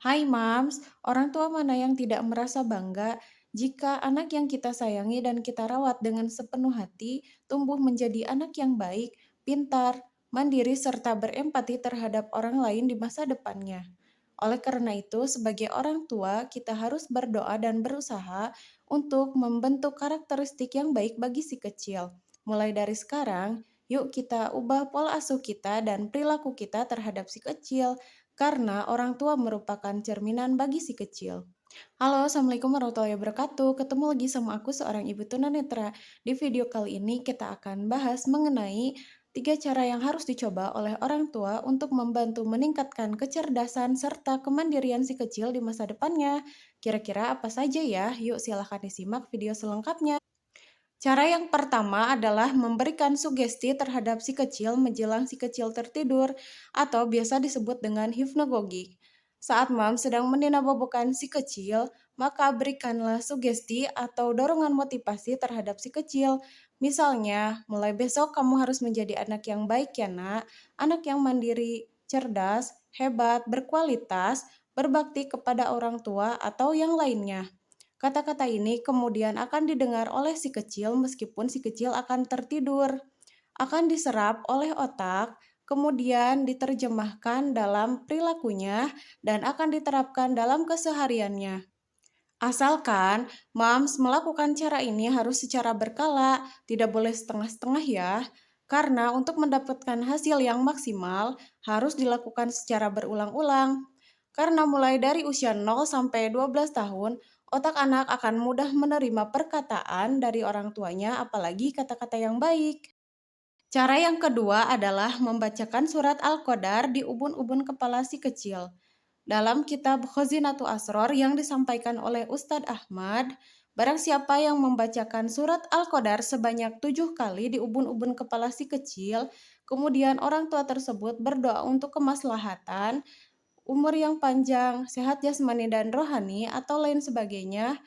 Hai Mams, orang tua mana yang tidak merasa bangga jika anak yang kita sayangi dan kita rawat dengan sepenuh hati tumbuh menjadi anak yang baik, pintar, mandiri, serta berempati terhadap orang lain di masa depannya. Oleh karena itu, sebagai orang tua, kita harus berdoa dan berusaha untuk membentuk karakteristik yang baik bagi si kecil. Mulai dari sekarang, yuk kita ubah pola asuh kita dan perilaku kita terhadap si kecil karena orang tua merupakan cerminan bagi si kecil. Halo, Assalamualaikum warahmatullahi wabarakatuh. Ketemu lagi sama aku seorang ibu tunanetra. Di video kali ini kita akan bahas mengenai 3 cara yang harus dicoba oleh orang tua untuk membantu meningkatkan kecerdasan serta kemandirian si kecil di masa depannya. Kira-kira apa saja ya? Yuk silahkan disimak video selengkapnya. Cara yang pertama adalah memberikan sugesti terhadap si kecil menjelang si kecil tertidur atau biasa disebut dengan hipnagogi. Saat mam sedang meninabobokan si kecil, maka berikanlah sugesti atau dorongan motivasi terhadap si kecil. Misalnya, mulai besok kamu harus menjadi anak yang baik ya nak, anak yang mandiri, cerdas, hebat, berkualitas, berbakti kepada orang tua atau yang lainnya. Kata-kata ini kemudian akan didengar oleh si kecil meskipun si kecil akan tertidur, akan diserap oleh otak, kemudian diterjemahkan dalam perilakunya dan akan diterapkan dalam kesehariannya. Asalkan Mams melakukan cara ini harus secara berkala, tidak boleh setengah-setengah ya. Karena untuk mendapatkan hasil yang maksimal harus dilakukan secara berulang-ulang. Karena mulai dari usia 0 sampai 12 tahun, otak anak akan mudah menerima perkataan dari orang tuanya apalagi kata-kata yang baik. Cara yang kedua adalah membacakan surat Al-Qadar di ubun-ubun kepala si kecil. Dalam kitab Khazinatu Asror yang disampaikan oleh Ustadz Ahmad, barang siapa yang membacakan surat Al-Qadar sebanyak 7 kali di ubun-ubun kepala si kecil, kemudian orang tua tersebut berdoa untuk kemaslahatan, umur yang panjang, sehat jasmani dan rohani, atau lain sebagainya,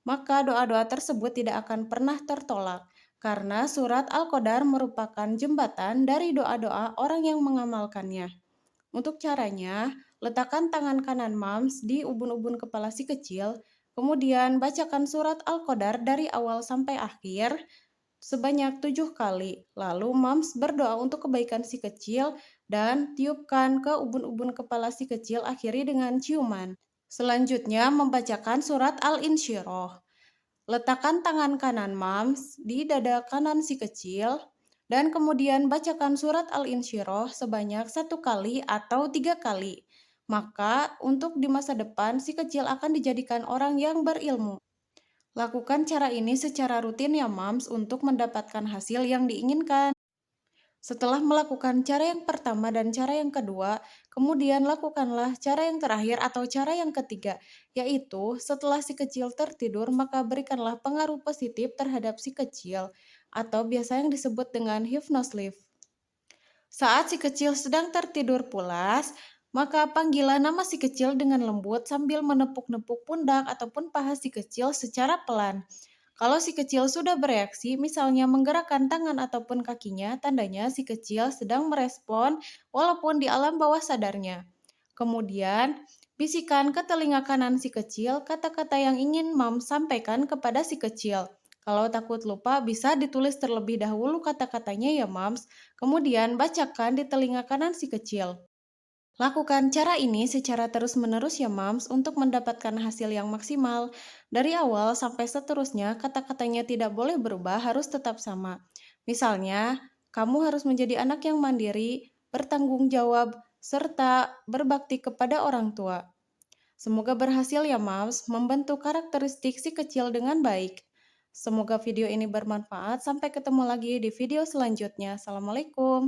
maka doa-doa tersebut tidak akan pernah tertolak. Karena surat Al-Qadar merupakan jembatan dari doa-doa orang yang mengamalkannya. Untuk caranya, letakkan tangan kanan Mams di ubun-ubun kepala si kecil, kemudian bacakan surat Al-Qadar dari awal sampai akhir sebanyak 7 kali. Lalu Mams berdoa untuk kebaikan si kecil dan tiupkan ke ubun-ubun kepala si kecil akhiri dengan ciuman. Selanjutnya membacakan surat Al-Insyirah. Letakkan tangan kanan Mams di dada kanan si kecil dan kemudian bacakan surat Al-Insyirah sebanyak 1 kali atau 3 kali. Maka untuk di masa depan si kecil akan dijadikan orang yang berilmu. Lakukan cara ini secara rutin ya Mams untuk mendapatkan hasil yang diinginkan. Setelah melakukan cara yang pertama dan cara yang kedua, kemudian lakukanlah cara yang terakhir atau cara yang ketiga, yaitu setelah si kecil tertidur, maka berikanlah pengaruh positif terhadap si kecil, atau biasa yang disebut dengan hypnosleep. Saat si kecil sedang tertidur pulas, maka panggillah nama si kecil dengan lembut sambil menepuk-nepuk pundak ataupun paha si kecil secara pelan. Kalau si kecil sudah bereaksi, misalnya menggerakkan tangan ataupun kakinya, tandanya si kecil sedang merespon walaupun di alam bawah sadarnya. Kemudian, bisikan ke telinga kanan si kecil kata-kata yang ingin Mam sampaikan kepada si kecil. Kalau takut lupa, bisa ditulis terlebih dahulu kata-katanya ya Mams. Kemudian bacakan di telinga kanan si kecil. Lakukan cara ini secara terus-menerus ya Mams untuk mendapatkan hasil yang maksimal. Dari awal sampai seterusnya, kata-katanya tidak boleh berubah, harus tetap sama. Misalnya, kamu harus menjadi anak yang mandiri, bertanggung jawab, serta berbakti kepada orang tua. Semoga berhasil ya Mams membentuk karakteristik si kecil dengan baik. Semoga video ini bermanfaat. Sampai ketemu lagi di video selanjutnya. Assalamualaikum.